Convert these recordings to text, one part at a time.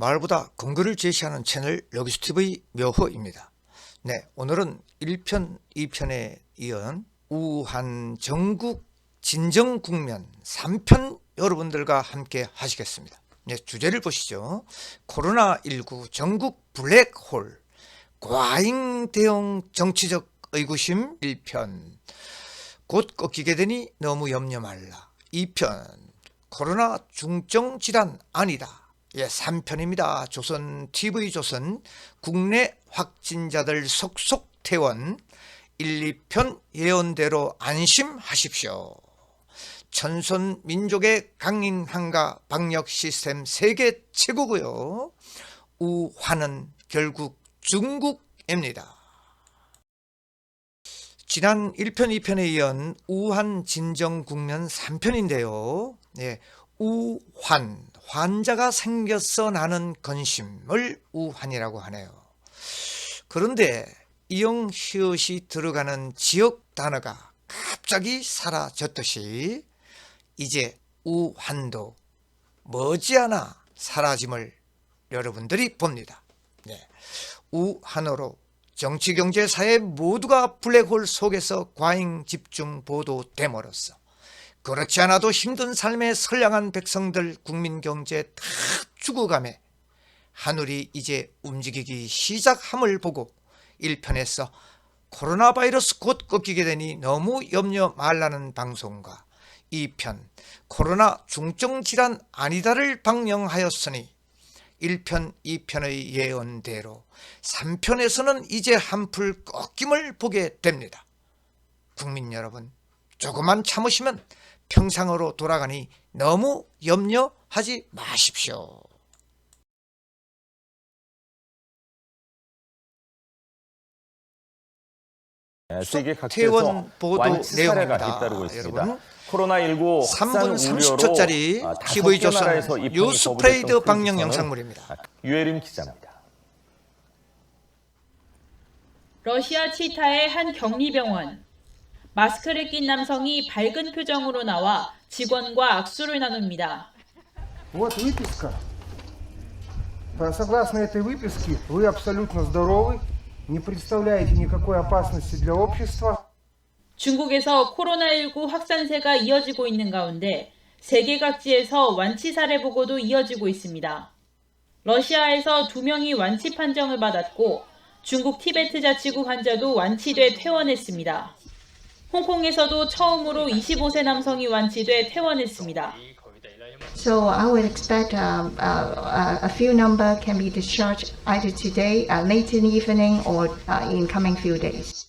말보다 근거를 제시하는 채널 러기스TV 묘호입니다. 네, 오늘은 1편, 2편에 이은 우한 전국 진정 국면 3편 여러분들과 함께 하시겠습니다. 네, 주제를 보시죠. 코로나19 전국 블랙홀 과잉 대응 정치적 의구심 1편, 곧 꺾이게 되니 너무 염려 말라 2편, 코로나 중증 질환 아니다. 예, 3편입니다. 조선 TV조선 국내 확진자들 속속 퇴원 1, 2편 예언대로 안심하십시오. 천손 민족의 강인함과 방역 시스템 세계 최고고요. 우한은 결국 중국입니다. 지난 1편, 2편에 이은 우한 진정 국면 3편인데요. 예, 우한, 환자가 생겨서 나는 근심을 우한이라고 하네요. 그런데 이응 히읗이 들어가는 지역 단어가 갑자기 사라졌듯이 이제 우한도 머지않아 사라짐을 여러분들이 봅니다. 네. 우한어로 정치, 경제, 사회 모두가 블랙홀 속에서 과잉 집중 보도됨으로써 그렇지 않아도 힘든 삶에 선량한 백성들 국민 경제 다 죽어가며 하늘이 이제 움직이기 시작함을 보고 1편에서 코로나 바이러스 곧 꺾이게 되니 너무 염려 말라는 방송과 2편 코로나 중증 질환 아니다를 방영하였으니 1편, 2편의 예언대로 3편에서는 이제 한풀 꺾임을 보게 됩니다. 국민 여러분, 조금만 참으시면 평상으로 돌아가니 너무 염려하지 마십시오. 세계 각지에서 퇴원 보도 완치 사례가 내용입니다. 잇따르고 있습니다. 여러분, 코로나19 3분 확산 30초짜리 우려로 TV조선 뉴스프레이드 방영 영상물입니다. 유혜림 기자입니다. 러시아 치타의 한 격리병원. 마스크를 낀 남성이 밝은 표정으로 나와 직원과 악수를 나눕니다. Вот выписка. Согласно этой выписке, вы абсолютно здоровы, не представляете никакой опасности для общества. 중국에서 코로나19 확산세가 이어지고 있는 가운데 세계 각지에서 완치 사례 보고도 이어지고 있습니다. 러시아에서 2명이 완치 판정을 받았고 중국 티베트 자치구 환자도 완치돼 퇴원했습니다. 홍콩에서도 처음으로 25세 남성이 완치돼 퇴원했습니다. So I would expect a few number can be discharged either today, late in the evening, or in coming few days.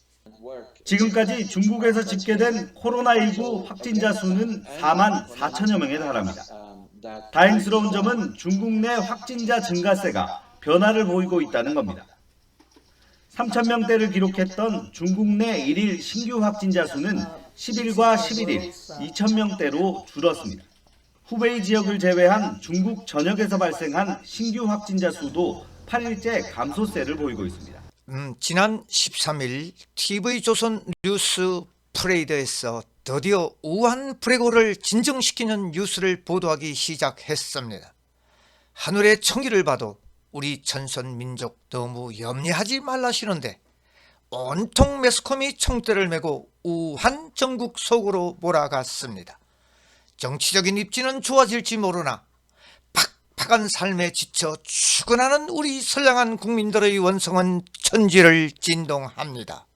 지금까지 중국에서 집계된 코로나19 확진자 수는 4만 4천여 명에 달합니다. 다행스러운 점은 중국 내 확진자 증가세가 변화를 보이고 있다는 겁니다. 3,000명대를 기록했던 중국 내 1일 신규 확진자 수는 10일과 11일 2,000명대로 줄었습니다. 후베이 지역을 제외한 중국 전역에서 발생한 신규 확진자 수도 8일째 감소세를 보이고 있습니다. 지난 13일 TV조선 뉴스프레이드에서 드디어 우한 블랙홀을 진정시키는 뉴스를 보도하기 시작했습니다. 하늘의 청기를 봐도 우리 전선 민족 너무 염려하지 말라시는데 온통 매스컴이 총대를 메고 우한 전국 속으로 몰아갔습니다. 정치적인 입지는 좋아질지 모르나 팍팍한 삶에 지쳐 죽어나는 우리 선량한 국민들의 원성은 천지를 진동합니다.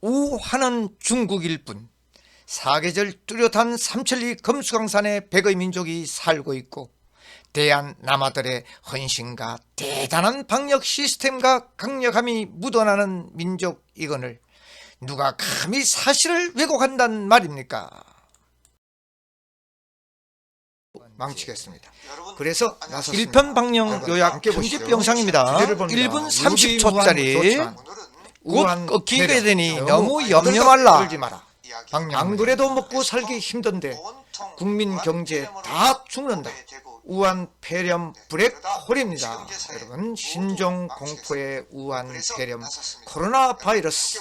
우한은 중국일 뿐 사계절 뚜렷한 삼천리 금수강산에 백의 민족이 살고 있고 대한 남아들의 헌신과 대단한 방역 시스템과 강력함이 묻어나는 민족이거늘 누가 감히 사실을 왜곡한단 말입니까? 망치겠습니다. 그래서 1편 방영 요약 편집 영상입니다. 1분 30초짜리 곧 꺾이게 되니 너무 염려 말라. 안 그래도 먹고 살기 힘든데 국민 경제 다 죽는다. 우한 폐렴 블랙홀입니다. 여러분, 신종 공포의 우한 폐렴 코로나 바이러스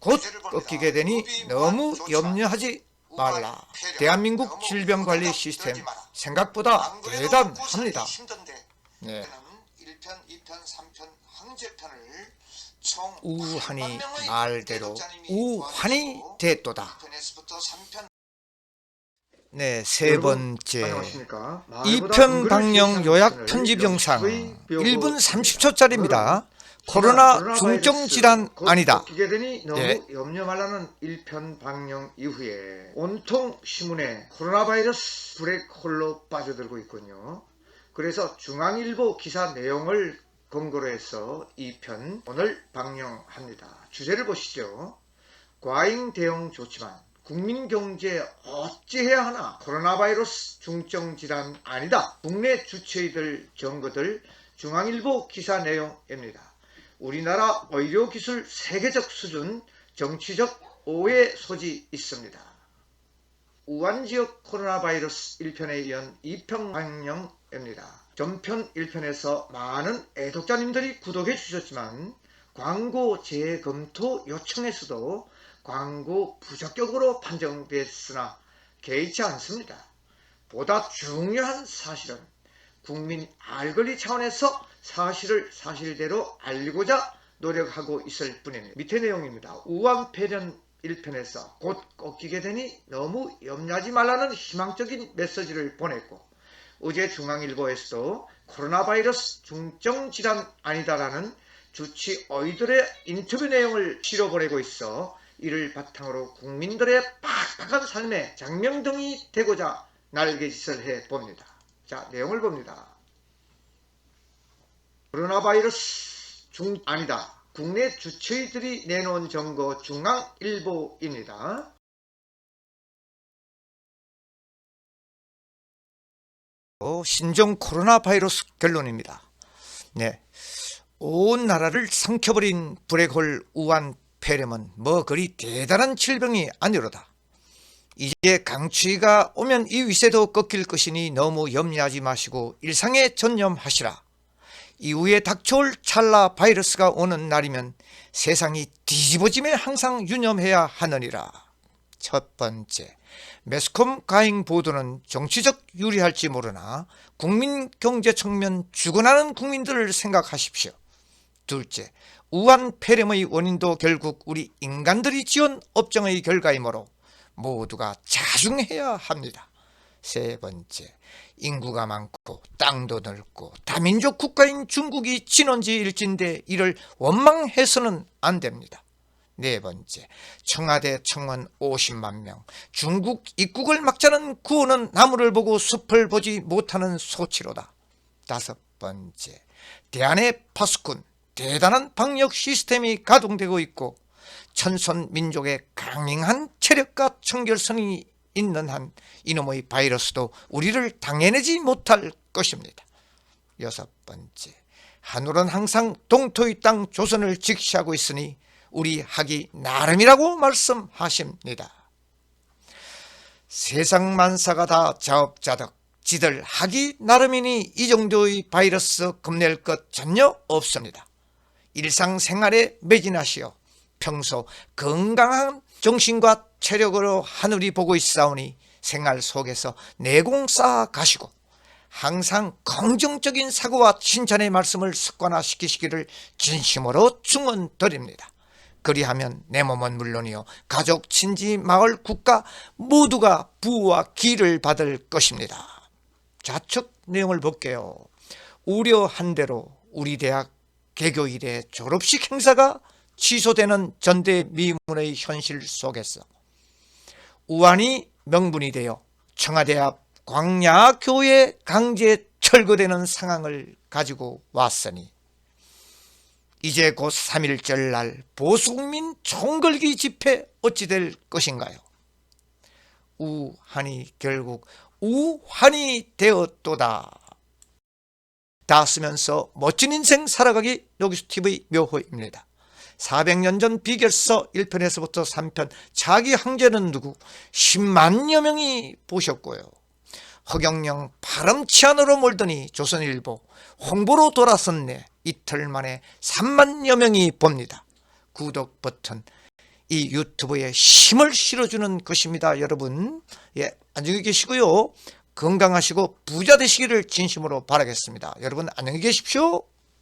곧 꺾이게 되니 너무 염려하지 말라. 대한민국 질병관리 시스템 생각보다 대단합니다. 네. 우한이 말대로 우한이 됐도다. 네, 세 번째 안녕하십니까. 2편 방영 요약 편집 영상 1분 30초짜리입니다. 코로나 중증 질환 아니다. 게 되니 너무 네. 염려 말라는 1편 방영 이후에 온통 신문에 코로나 바이러스 블랙홀로 빠져들고 있군요. 그래서 중앙일보 기사 내용을 근거로 해서 2편 오늘 방영합니다. 주제를 보시죠. 과잉 대응 좋지만 국민 경제 어찌해야 하나? 코로나 바이러스 중증 질환 아니다. 국내 주체의들 정거들 중앙일보 기사 내용입니다. 우리나라 의료기술 세계적 수준, 정치적 오해 소지 있습니다. 우한 지역 코로나 바이러스 1편에 이은 2편 방영입니다. 전편 1편에서 많은 애독자님들이 구독해 주셨지만 광고 재검토 요청에서도 광고 부적격으로 판정됐으나 개의치 않습니다. 보다 중요한 사실은 국민 알권리 차원에서 사실을 사실대로 알고자 노력하고 있을 뿐입니다. 밑에 내용입니다. 우한 폐렴 1편에서 곧 꺾이게 되니 너무 염려하지 말라는 희망적인 메시지를 보냈고 어제 중앙일보에서도 코로나 바이러스 중증 질환 아니다라는 주치 의들의 인터뷰 내용을 실어보내고 있어 이를 바탕으로 국민들의 팍팍한 삶의 장명등이 되고자 날개짓을 해봅니다. 자, 내용을 봅니다. 코로나 바이러스 아니다. 국내 주치의들이 내놓은 정거 중앙일보입니다. 신종 코로나 바이러스 결론입니다. 네, 온 나라를 삼켜버린 블랙홀 우한 폐렴은 뭐 그리 대단한 질병이 아니로다. 이제 강추위가 오면 이 위세도 꺾일 것이니 너무 염려하지 마시고 일상에 전념하시라. 이후에 닥쳐올 찰나 바이러스가 오는 날이면 세상이 뒤집어지면 항상 유념해야 하느니라. 첫 번째, 매스컴 과잉 보도는 정치적 유리할지 모르나 국민 경제 측면 죽어나는 국민들을 생각하십시오. 둘째, 우한 폐렴의 원인도 결국 우리 인간들이 지은 업종의 결과이므로 모두가 자중해야 합니다. 세 번째, 인구가 많고 땅도 넓고 다민족 국가인 중국이 진원지 일진데 이를 원망해서는 안 됩니다. 네 번째, 청와대 청원 50만 명, 중국 입국을 막자는 구호는 나무를 보고 숲을 보지 못하는 소치로다. 다섯 번째, 대한의 파수꾼, 대단한 방역 시스템이 가동되고 있고 천선 민족의 강인한 체력과 청결성이 있는 한 이놈의 바이러스도 우리를 당해내지 못할 것입니다. 여섯 번째, 하늘은 항상 동토의 땅 조선을 직시하고 있으니 우리 하기 나름이라고 말씀하십니다. 세상 만사가 다 자업자득 지들 하기 나름이니 이 정도의 바이러스 겁낼 것 전혀 없습니다. 일상생활에 매진하시어 평소 건강한 정신과 체력으로 하늘이 보고 있사오니 생활 속에서 내공 쌓아 가시고 항상 긍정적인 사고와 칭찬의 말씀을 습관화시키시기를 진심으로 축원드립니다. 그리하면 내 몸은 물론이요 가족, 친지, 마을, 국가 모두가 부와 기를 받을 것입니다. 좌측 내용을 볼게요. 우려한 대로 우리 대학 개교 이래 졸업식 행사가 취소되는 전대미문의 현실 속에서 우한이 명분이 되어 청와대 앞 광야교회 강제 철거되는 상황을 가지고 왔으니 이제 곧 3.1절 날 보수국민 총걸기 집회 어찌 될 것인가요? 우한이 결국 우한이 되었도다. 다 쓰면서 멋진 인생 살아가기 노기수TV 묘호입니다. 400년 전 비결서 1편에서부터 3편 자기 황제는 누구 10만여 명이 보셨고요. 허경영 파렴치 안으로 몰더니 조선일보 홍보로 돌아섰네 이틀 만에 3만여 명이 봅니다. 구독 버튼 이 유튜브에 힘을 실어주는 것입니다. 여러분, 예, 안녕히 계시고요. 건강하시고 부자 되시기를 진심으로 바라겠습니다. 여러분 안녕히 계십시오.